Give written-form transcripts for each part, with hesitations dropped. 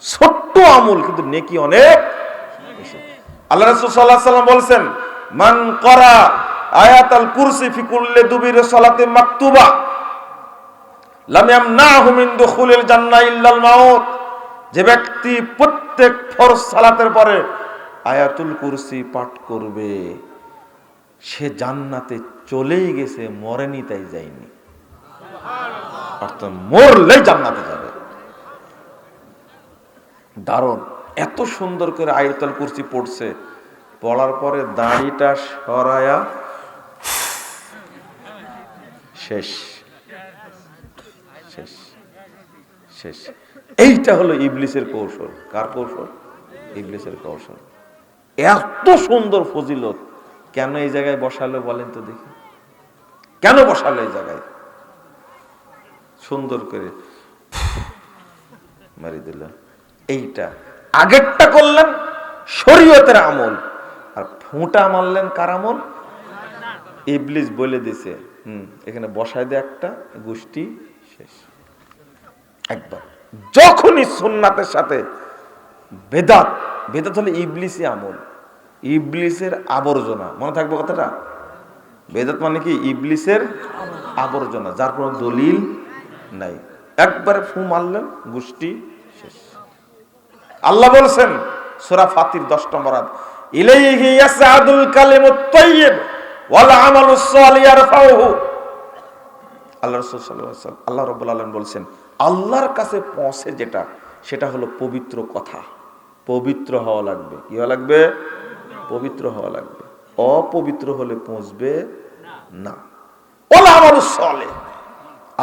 ছোট্ট আমল কিন্তু নেকি অনেক বেশি। আল্লাহ রাসূল সাল্লাল্লাহু আলাইহি ওয়াসাল্লাম বলেন, মান ক্বারা আয়াতাল কুরসি ফি কুল্লি দুবির সালাতি মাকতুবা লাম ইয়ামনাহু মিন দুখুলিল জান্নাহ ইল্লাল মাউত। যে ব্যক্তি প্রত্যেক ফরজ সালাতের পরে আয়াতুল কুরসি পাঠ করবে, সে জান্নাতে চলেই গেছে, মরেনি তাই যায়নি। অর্থাৎ মরলেই জান্নাতে যাবে। দারুণ, এত সুন্দর করে আয়াতুল কুরসি পড়ছে, পড়ার পরে দাড়িটা সরায়া শেষ শেষ শেষ। এইটা হলো ইবলিসের কৌশল। কার কৌশল? ইবলিসের কৌশল। এত সুন্দর ফজিলত কেন এই জায়গায় বসালো বলেন তো দেখি, কেন বসালো এই জায়গায়? সুন্দর করে মারি দিল। এইটা আগেরটা করলেন শরীয়তের আমল, আর ফুঁটা মারলেন কার আমল? ইবলিস বলে দিছে এখানে বসায় দে একটা গোষ্ঠী, শেষ একবার। যখনই সুন্নাতের সাথে বেদাত, বেদাত হলে ইবলিসি আমল, ইবলিসের আবর্জনা, মনে থাকবে কথাটা। বেদাত মানে কি? ইবলিসের আবর্জনা, যার কোনো দলিল নাই। একবারে ফু মারলেন, গোষ্ঠী শেষ। আল্লাহ বলছেন সূরা ফাতির 10 নম্বর আয়াত, ইলাইহি ইয়াসআদুল কালিমুত তাইয়্যিব ওয়াল আমালুস সালিহ ইয়ারফাউহু। আল্লাহ রাসূল সাল্লাল্লাহু আলাইহি ওয়াসাল্লাম, আল্লাহ রাব্বুল আলামিন বলছেন, আল্লাহর কাছে পৌঁছে যেটা, সেটা হলো পবিত্র কথা। পবিত্র হওয়া লাগবে। কি হওয়া লাগবে? পবিত্র হওয়া লাগবে। অপবিত্র হলে পৌঁছবে না। ওয়াল আমালুস সালিহ,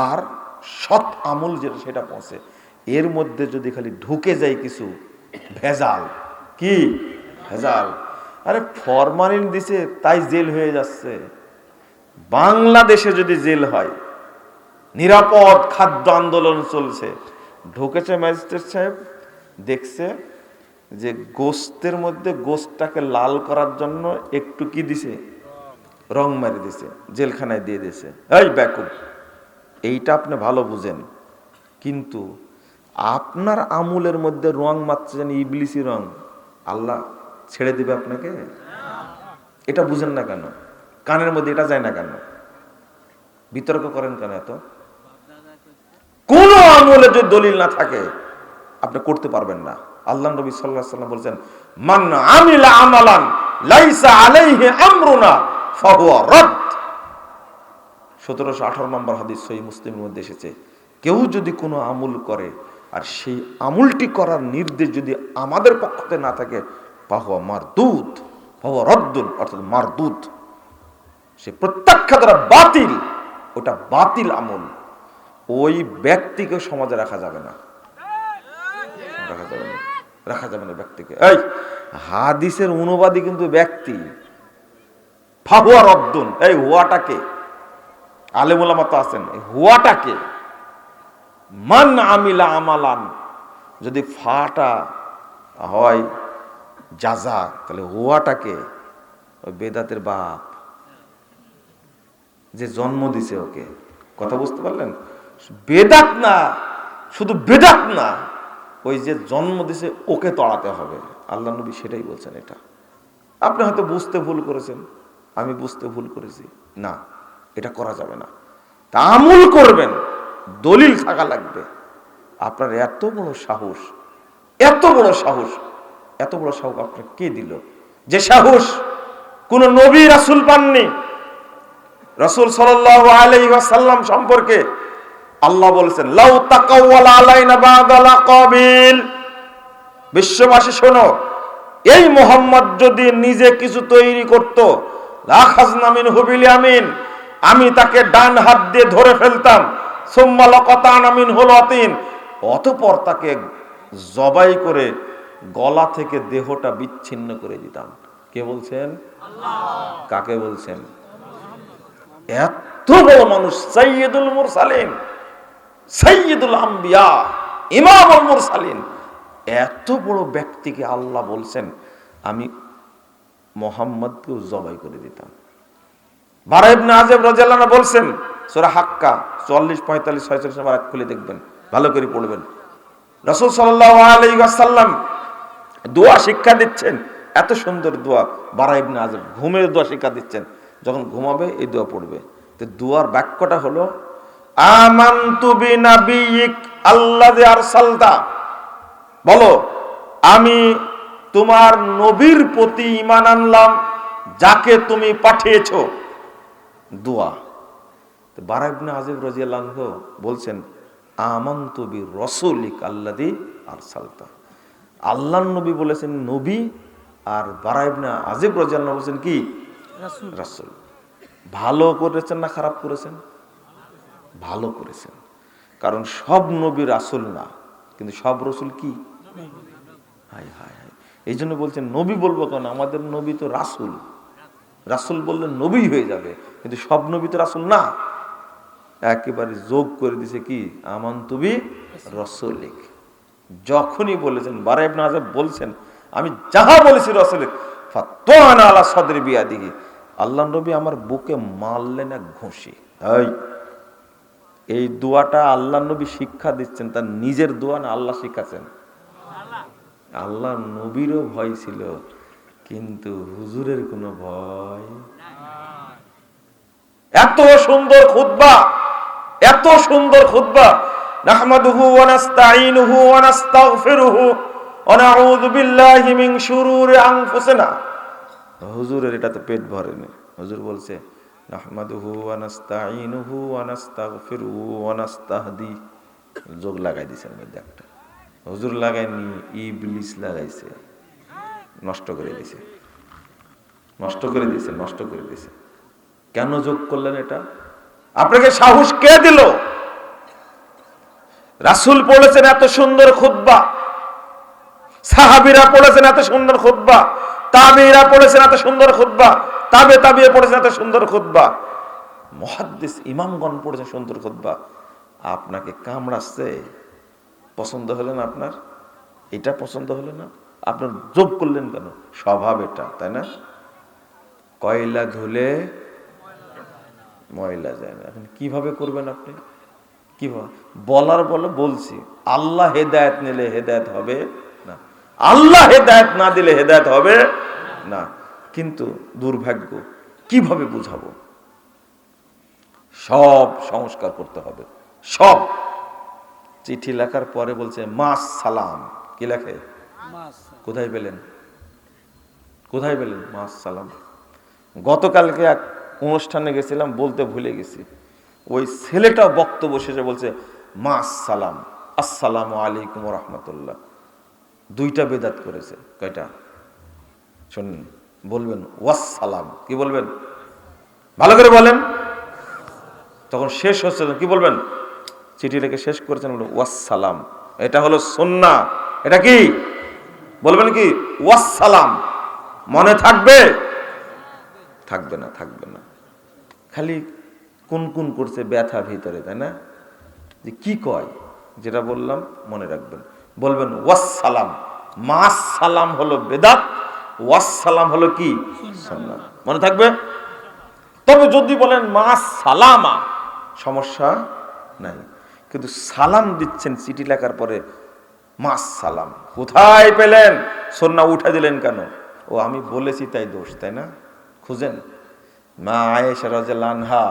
আর সৎ আমল যেটা, সেটা পৌঁছে। এর মধ্যে যদি খালি ঢুকে যায় কিছু ভেজাল, কি ভেজাল? আরে ফরমালিন দিছে তাই জেল হয়ে যাচ্ছে। বাংলাদেশে যদি জেল হয়, নিরাপদ খাদ্য আন্দোলন চলছে, ঢুকেছে ম্যাজিস্ট্রেট সাহেব, দেখছে যে গোস্তের মধ্যে গোস্তটাকে লাল করার জন্য একটু কি দিছে, রং মারি দিছে, জেলখানায় দিয়ে দিছে। এই বেকুব, এইটা আপনি ভালো বুঝেন, কিন্তু আপনার আমুলের মধ্যে রং মারছেন ইবলিসি রং, আল্লাহ ছেড়ে দিবে আপনাকে? এটা বুঝেন না কেন? কানের মধ্যে এটা যায় না কেন? বিতর্ক করেন কেন এত? কোন আমলে যদি দলিল না থাকে আপনি করতে পারবেন না। আল্লাহ নবী সাল্লাল্লাহু আলাইহি ওয়াসাল্লাম বলেছেন, মান আমিলা আমালান লাইসা আলাইহি আমরুনা ফাহুয়া রাদ। 1718 নম্বর হাদিস সহিহ মুসলিমের মধ্যে এসেছে, কেউ যদি কোনো আমল করে আর সেই আমলটি করার নির্দেশ যদি আমাদের পক্ষতে না থাকে, ফাহুয়া মারদুদ, ফাহুয়া রাদ্দুন, অর্থাৎ মারদুদ, সে প্রত্যাখ্যাত করা, বাতিল, ওটা বাতিল আমল। ওই ব্যক্তিকে সমাজে রাখা যাবে না, রাখা যাবে না, রাখা যাবে না ব্যক্তিকে। এই হাদিসের অনুবাদী কিন্তু ব্যক্তি, ফাহুয়া রাদ্দুন, এই হুয়াটাকে আলেম ওলামা তো আছেন, হুয়াটাকে মান আমিলা আমালান, যদি ফাটা হয় জাযা, তাহলে হুয়াটাকে ওই বেদাতের বাপ যে জন্ম দিছে ওকে। কথা বুঝতে পারলেন? বেদাত না, শুধু বেদাত না, ওই যে জন্ম দিছে ওকে তড়াতে হবে। আল্লাহ নবী সেটাই বলছেন। এটা আপনি হয়তো বুঝতে ভুল করেছেন, আমি বুঝতে ভুল করেছি, না এটা করা যাবে না। তা আমল করবেন, দলিল থাকা লাগবে। আপনার এত বড় সাহস, এত বড় সাহস, এত বড় সাহস আপনার কে দিল? যে সাহস কোন নবী রাসূল পাননি। রাসূল সাল্লাল্লাহু আলাইহি ওয়াসাল্লাম সম্পর্কে আল্লাহ বলেছেন, লাউ তাকাওয়ালা আলাইনা বা'দাল আকাবিল। বিশ্ববাসী শোনো, এই মুহাম্মদ যদি নিজে কিছু তৈরি করত, লাখাযনা মিনহু বিল ইয়ামিন, আমি তাকে ডান হাত দিয়ে ধরে ফেলতাম, সুম্মা লাকাতানা মিনহুল ওয়াতিন, অতঃপর তাকে জবাই করে গলা থেকে দেহটা বিচ্ছিন্ন করে দিতাম। কে বলছেন? আল্লাহ। কাকে বলছেন? এত বড় মানুষ, সাইয়্যিদুল মুরসালিন, সাইয়্যিদুল আম্বিয়া, ইমামুল মুরসালিন, এত বড় ব্যক্তিকে আল্লাহ বলছেন আমি মুহাম্মদকেও জবাই করে দিতাম। বারা ইবনে আযিব রাদিয়াল্লাহু আনহু বলছেন, সূরা হাক্কা 44, 45, 46 নম্বর আয়াত খুলে দেখবেন, ভালো করে পড়বেন। রাসূল সাল্লাল্লাহু আলাইহি ওয়াসাল্লাম দোয়া শিক্ষা দিচ্ছেন, এত সুন্দর দোয়া। বারা ইবনে আযিব ঘুমের দোয়া শিক্ষা দিচ্ছেন, যখন ঘুমাবে এই দোয়া পড়বে। তো দোয়ার বাক্যটা হলো আমানতু বিনাবিয়িক আল্লাযী আরসালতা, বলো আমি তোমার নবীর প্রতি ঈমান আনলাম যাকে তুমি পাঠিয়েছো। দোয়া। তো বারা ইবনে আযিব রাদিয়াল্লাহু আনহু বলছেন আমানতু বিরাসূলিক আল্লাযী আরসালতা, আল্লাহর নবী বলেছেন নবী, আর বারা ইবনে আযিব রাদিয়াল্লাহু আনহু বলেছেন কি রাসূল। রাসূল। ভালো করেছেন না খারাপ করেছেন? ভালো করেছেন, কারণ সব নবী রাসূল না, কিন্তু সব রাসূল কি? হায় হায় হায়, এই জন্য বলছেন নবী বলবো কেন, আমাদের নবী তো রাসূল। রাসূল বললে নবী হয়ে যাবে, কিন্তু সব নবী তো রাসূল না। একেবারে যোগ করে দিছে কি আমানতু বিরাসূলিক। যখনই বলেছেন বারা ইবনে আযিব বলছেন আমি যাহা বলেছি রাসূলের ফাতানা আলা সাদরি বিয়াদিহি, আল্লাহর নবী আমার বুকে মারলেন এক ঘুষি। এই দোয়াটা আল্লাহর নবী শিক্ষা দিচ্ছেন, তার নিজের দোয়া না আল্লাহ শিখাছেন? আল্লাহ নবীরও ভয় ছিল, কিন্তু হুজুরের কোনো ভয়। এত সুন্দর খুতবা, এত সুন্দর খুতবা। নাহমাদুহু ওয়া নাস্তাঈনুহু ওয়া নাস্তাগফিরুহু ওয়া নাউযু বিল্লাহি মিন শুরুরি আনফুসিনা। হুজুরের এটাতে পেট ভরেনি। হুজুর বলছে নাহমাদুহু ওয়া নাস্তাঈনুহু ওয়া নাস্তাগফিরুহু ওয়া নাস্তাহদি, যোগ লাগাই দিয়েছেন মধ্যে একটা। হুজুর লাগায়নি, ইবলিস লাগাইছে, নষ্ট করে দিয়েছে, নষ্ট করে দিয়েছে, নষ্ট করে দিয়েছে। কেন যোগ করলেন এটা? আপনাকে সাহস কে দিল? রাসূল পড়েছেন এত সুন্দর খুতবা, সাহাবীরা পড়েছেন এত সুন্দর খুতবা, তাবেঈরা পড়েছেন এত সুন্দর খুতবা, তাবেঈ পড়েছেন এত সুন্দর খুতবা, মুহাদ্দিস ইমামগণ পড়েছেন সুন্দর খুতবা। আপনাকে কামড়াচ্ছে, পছন্দ হলো না আপনার? এটা পছন্দ হলো না, আপনার যোগ করলেন কেন? স্বভাব এটা, তাই না? কয়লা ধুলে ময়লা যায় না। এখন কিভাবে করবেন আপনি? কিভাবে বলার বলে বলছি, আল্লাহ হেদায়েত নিলে হেদায়েত হবে না, আল্লাহ হেদায়েত না দিলে হেদায়েত হবে না। কিন্তু দুর্ভাগ্য, কিভাবে বুঝাবো? সব সংস্কার করতে হবে, সব। চিঠি লেখার পরে বলছে মাস সালাম, কি লেখে? কোথায় পেলেন? কোথায় পেলেন মাস সালাম? গতকালকে এক অনুষ্ঠানে গেছিলাম, বলতে ভুলে গেছি। ওই ছেলেটা বক্তব্য শেষে বলছে মাস সালাম, আসসালামু আলাইকুম ওয়া রাহমাতুল্লাহ। দুইটা বেদাত করেছে। কয়টা? শুনুন, বলবেন ওয়াসসালাম, কি বলবেন? ভালো করে বলেন। তখন শেষ হচ্ছে, কি বলবেন? চিঠিটাকে শেষ করেছেন বলে ওয়াসসালাম। এটা হলো সুন্নাহ। এটা কি বলবেন? কি ওয়াসসালাম। মনে থাকবে? থাকবে না, থাকবে না। খালি কোন কোন করছে ব্যথা ভিতরে, তাই না? যে কি কয়, যেটা বললাম মনে রাখবেন। বলবেন ওয়াসসালাম। মাস সালাম হলো বেদাত, ওয়াসসালাম হলো কি সুন্নাহ। মনে থাকবে? তবে যদি বলেন মাস সালামা, সমস্যা নাই। কিন্তু সালাম দিচ্ছেন চিঠি লেখার পরে মাস সালাম, কোথায় পেলেন? সুন্নাহ উঠে দিলেন কেন? ও আমি বলেছি তাই দোষ, তাই না? খুঁজেন। মা আয়েশা রাদিয়াল্লাহু আনহা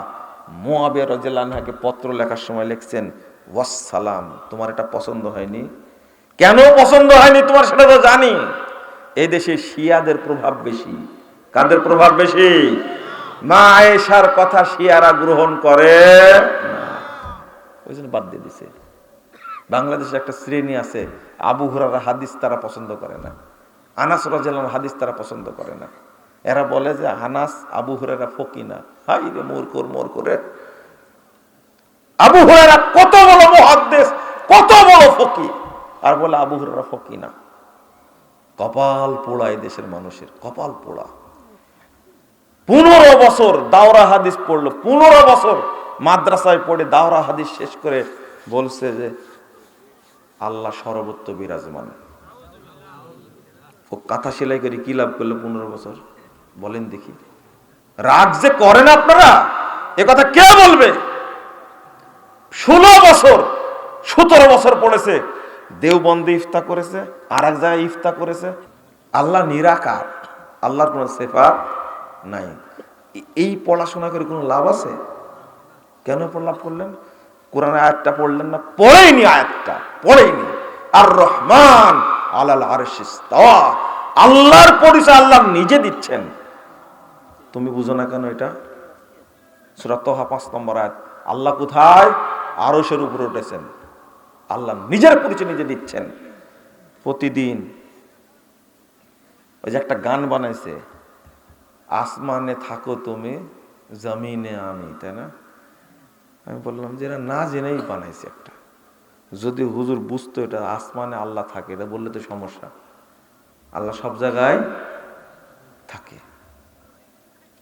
মুআবিয়া রাদিয়াল্লাহু আনহাকে পত্র লেখার সময় লিখছেন ওয়াসসালাম। তোমার এটা পছন্দ হয়নি? কেন পছন্দ হয়নি তোমার সেটা তো জানি। এই দেশে শিয়াদের প্রভাব বেশি। কাদের প্রভাব বেশি? মা আয়েশার কথা শিয়ারা গ্রহণ করে না, ওই জন্য বাদ দিয়ে দিছে। বাংলাদেশে একটা শ্রেণী আছে, আবু হুরায়রা হাদিস তারা পছন্দ করে না, আনাস রাদিয়াল্লাহু আনহু হাদিস তারা পছন্দ করে না। এরা বলে যে আনাস আবু হুরায়রা ফকি না। হাই রে মোর করে, আবু হুরায়রা কত বড় মুহাদ্দিস, কত বড় ফকি, আর বলে আবু হুরায়রা ফকি না। কপাল পোড়া এই দেশের মানুষের, কপাল পোড়া। 15 বছর দাওরা হাদিস পড়লো, 15 বছর মাদ্রাসায় পড়ে দাওরা হাদিস শেষ করে বলছে যে আল্লাহ সর্বত্র বিরাজমান। ও কথা সেলাই করে কি লাভ করলো 15 বছর? বলেন দেখি। রাগ যে করেন আপনারা, এ কথা কে বলবে? 16 বছর 17 বছর পড়েছে, দেওবন্দে ইফতা করেছে, আর এক জায়গায় ইফতা করেছে। আল্লাহ নিরাকার, আল্লাহর কোনো সিফাত নাই। এই পড়াশোনা করে কোনো লাভ আছে? কেন লাভ করলেন? কোরআন আয়াতটা পড়লেন না? পড়েইনি, আয়াতটা পড়েইনি। আর রহমান আলাল আরশি ইস্তাওয়া, আল্লাহর পরিচয় আল্লাহ নিজে দিচ্ছেন। তুমি বুঝো না কেন এটা? সূরা তাহা 5 নম্বর আয়াত। আল্লাহ কোথায়? আরশের উপরে উঠেছেন। আল্লাহ নিজের পরিচয় নিজে দিচ্ছেন। প্রতিদিন ওই যে একটা গান বানাইছে, আসমানে থাকো তুমি, জমিনে আমি, তাই না? আমি বললাম যে এরা না জেনেই বানাইছে একটা। যদি হুজুর বুঝতো এটা আসমানে আল্লাহ থাকে, এটা বললে তো সমস্যা। আল্লাহ সব জায়গায় থাকে।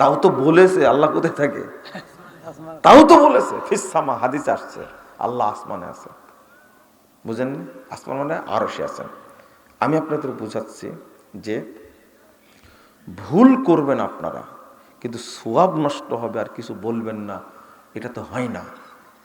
তাও তো বলেছে আল্লাহ কোথায় থাকে, তাও তো বলেছে ফিসসামা, হাদিস আসছে আল্লাহ আসমানে আছে। বুঝেননি? আসমান মানে আরশে আছেন। আমি আপনাদের বুঝাচ্ছি যে ভুল করবেন আপনারা, কিন্তু সওয়াব নষ্ট হবে আর কিছু বলবেন না, এটা তো হয় না।